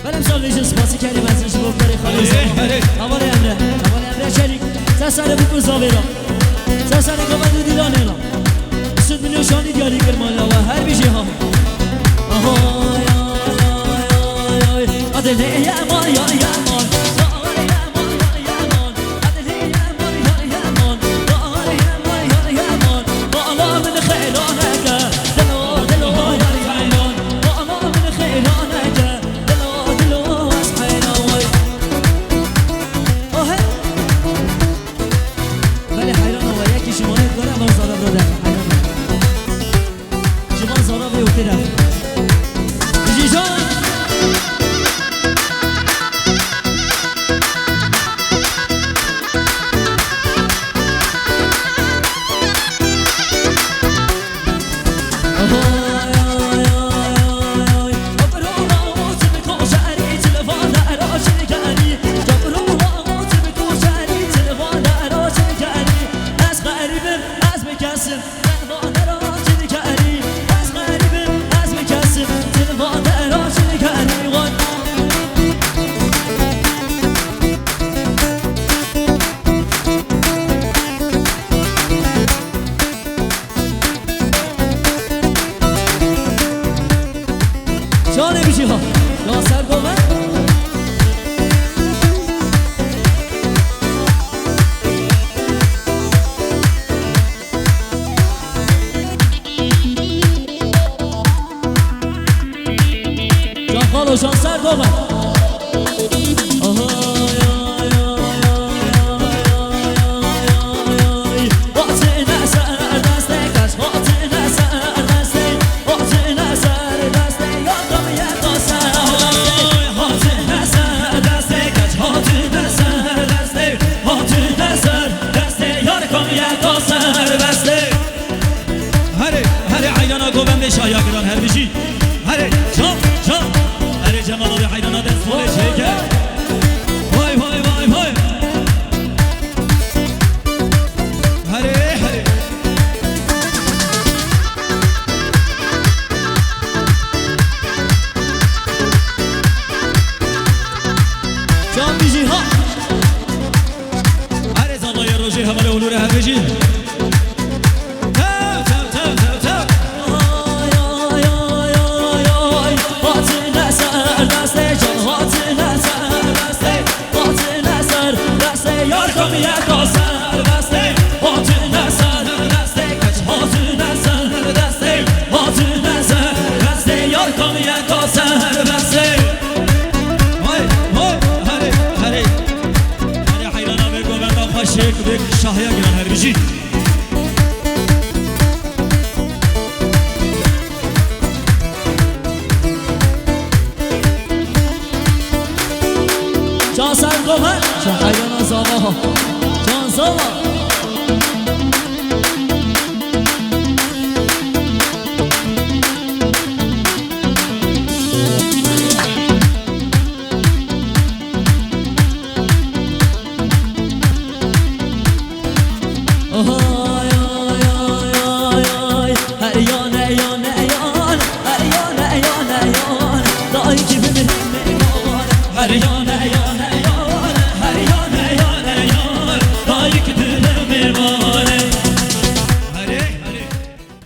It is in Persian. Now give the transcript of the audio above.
برم سال ویژن سپاسی کردیم از رشت بکاری خالی اول امره شریک سر بکن زاویرا سر کمد دیلانه لا سود منو شانی دیاری کرمالا و هر بیجی ها آهای آهای آدله یمان یا یمان جانه بیشی ها ناصر گومن جان خالو جان سر گومن شایگران هر بیشی هره جام هره جمال حیرانا دست مال شیکه وای وای وای وای هره جام بیشی ها هره زنای روژی همه اونور هر بیشی Kom igen och särvaste och du näsarvaste kanske har du näsarvaste och du näsarvaste jag kom igen och särvaste Hej hayrana ve govenda faşek ve şahya giren her bici Can sen gomen Şahayana zava Can zava